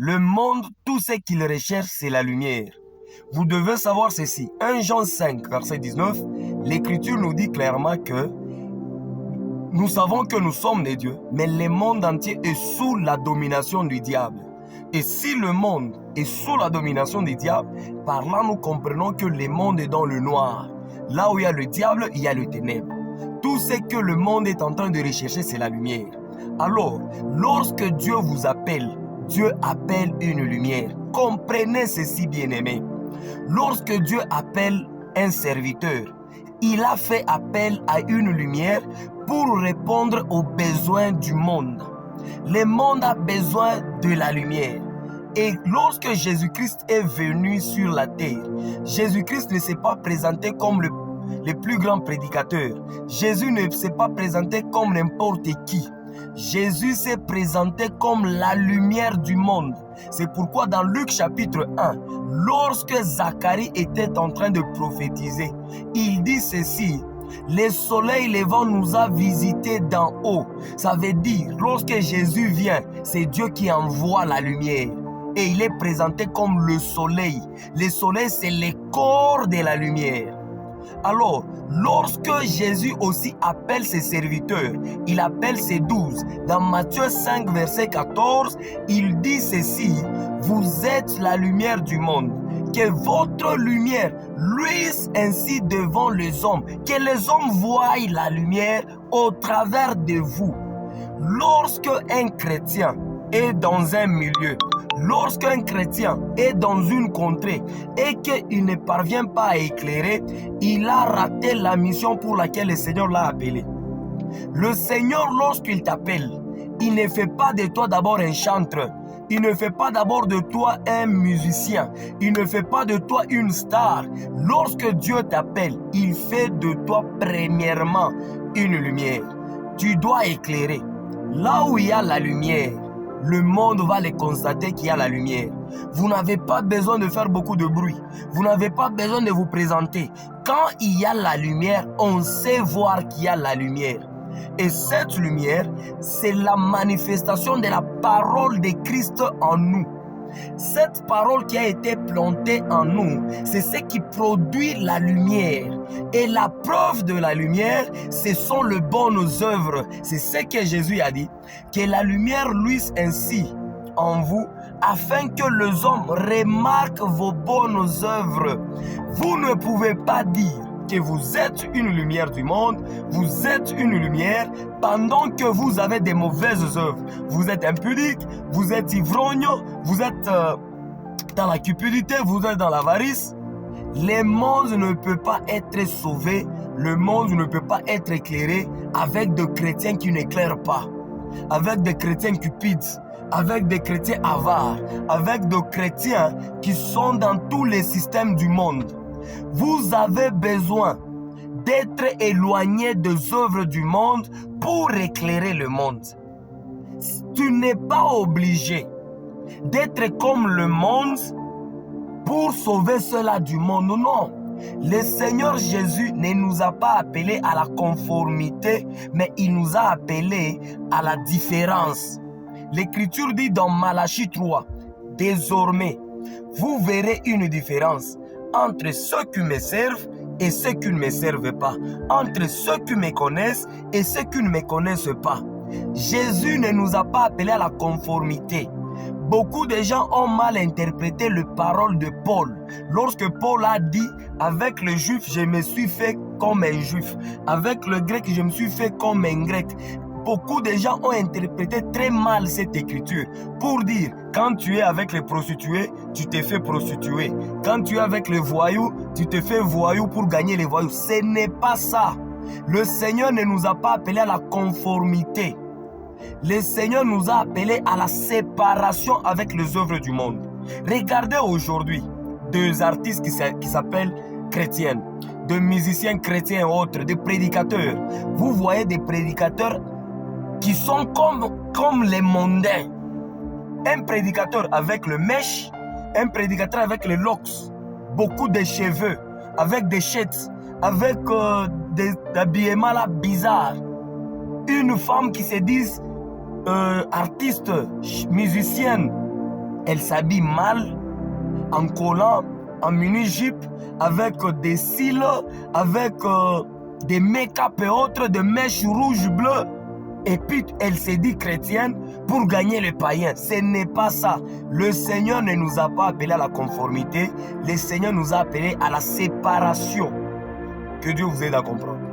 Le monde, tout ce qu'il recherche, c'est la lumière. Vous devez savoir ceci. 1 Jean 5, verset 19, l'Écriture nous dit clairement que nous savons que nous sommes des dieux, mais le monde entier est sous la domination du diable. Et si le monde est sous la domination du diable, par là nous comprenons que le monde est dans le noir. Là où il y a le diable, il y a le ténèbre. Tout ce que le monde est en train de rechercher, c'est la lumière. Alors, lorsque Dieu vous appelle, Dieu appelle une lumière. Comprenez ceci, bien-aimés. Lorsque Dieu appelle un serviteur, il a fait appel à une lumière pour répondre aux besoins du monde. Le monde a besoin de la lumière. Et lorsque Jésus-Christ est venu sur la terre, Jésus-Christ ne s'est pas présenté comme le plus grand prédicateur. Jésus ne s'est pas présenté comme n'importe qui. Jésus s'est présenté comme la lumière du monde. C'est pourquoi dans Luc chapitre 1, lorsque Zacharie était en train de prophétiser, il dit ceci: le soleil levant nous a visités d'en haut. Ça veut dire, lorsque Jésus vient, c'est Dieu qui envoie la lumière. Et il est présenté comme le soleil. Le soleil, c'est le corps de la lumière. Alors, lorsque Jésus aussi appelle ses serviteurs, il appelle ses 12. Dans Matthieu 5, verset 14, il dit ceci: vous êtes la lumière du monde. Que votre lumière luise ainsi devant les hommes. Que les hommes voient la lumière au travers de vous. Lorsque un chrétien est dans un milieu, lorsqu'un chrétien est dans une contrée et qu'il ne parvient pas à éclairer, il a raté la mission pour laquelle le Seigneur l'a appelé. Le Seigneur, lorsqu'il t'appelle, il ne fait pas de toi d'abord un chanteur. Il ne fait pas d'abord de toi un musicien. Il ne fait pas de toi une star. Lorsque Dieu t'appelle, il fait de toi premièrement une lumière. Tu dois éclairer. Là où il y a la lumière, le monde va le constater qu'il y a la lumière. Vous n'avez pas besoin de faire beaucoup de bruit. Vous n'avez pas besoin de vous présenter. Quand il y a la lumière, on sait voir qu'il y a la lumière. Et cette lumière, c'est la manifestation de la parole de Christ en nous. Cette parole qui a été plantée en nous, c'est ce qui produit la lumière. Et la preuve de la lumière, ce sont les bonnes œuvres. C'est ce que Jésus a dit, que la lumière luise ainsi en vous, afin que les hommes remarquent vos bonnes œuvres. Vous ne pouvez pas dire que vous êtes une lumière du monde, vous êtes une lumière pendant que vous avez des mauvaises œuvres. Vous êtes impudique, vous êtes ivrogne, vous êtes dans la cupidité, vous êtes dans l'avarice. Le monde ne peut pas être sauvé, le monde ne peut pas être éclairé avec des chrétiens qui n'éclairent pas, avec des chrétiens cupides, avec des chrétiens avares, avec des chrétiens qui sont dans tous les systèmes du monde. Vous avez besoin d'être éloigné des œuvres du monde pour éclairer le monde. Tu n'es pas obligé d'être comme le monde pour sauver cela du monde. Non. Le Seigneur Jésus ne nous a pas appelés à la conformité, mais il nous a appelés à la différence. L'Écriture dit dans Malachie 3, désormais, vous verrez une différence entre ceux qui me servent et ceux qui ne me servent pas, entre ceux qui me connaissent et ceux qui ne me connaissent pas. Jésus ne nous a pas appelés à la conformité. Beaucoup de gens ont mal interprété les paroles de Paul. Lorsque Paul a dit, avec le juif, je me suis fait comme un juif. Avec le grec, je me suis fait comme un grec. Beaucoup de gens ont interprété très mal cette écriture pour dire, quand tu es avec les prostituées, tu te fais prostituer. Quand tu es avec les voyous, tu te fais voyou pour gagner les voyous. Ce n'est pas ça. Le Seigneur ne nous a pas appelés à la conformité. Le Seigneur nous a appelés à la séparation avec les œuvres du monde. Regardez aujourd'hui deux artistes qui s'appellent chrétiennes, de musiciens chrétiens et autres, des prédicateurs. Vous voyez des prédicateurs qui sont comme les mondains. Un prédicateur avec le mèche, un prédicateur avec les locks, beaucoup de cheveux, avec des chaînes, avec des habillements là bizarres. Une femme qui se dit artiste, musicienne, elle s'habille mal, en collant, en mini-jupe, avec des cils, avec des make-up et autres, des mèches rouges, bleues. Et puis, elle se dit chrétienne pour gagner les païens. Ce n'est pas ça. Le Seigneur ne nous a pas appelés à la conformité. Le Seigneur nous a appelés à la séparation. Que Dieu vous aide à comprendre.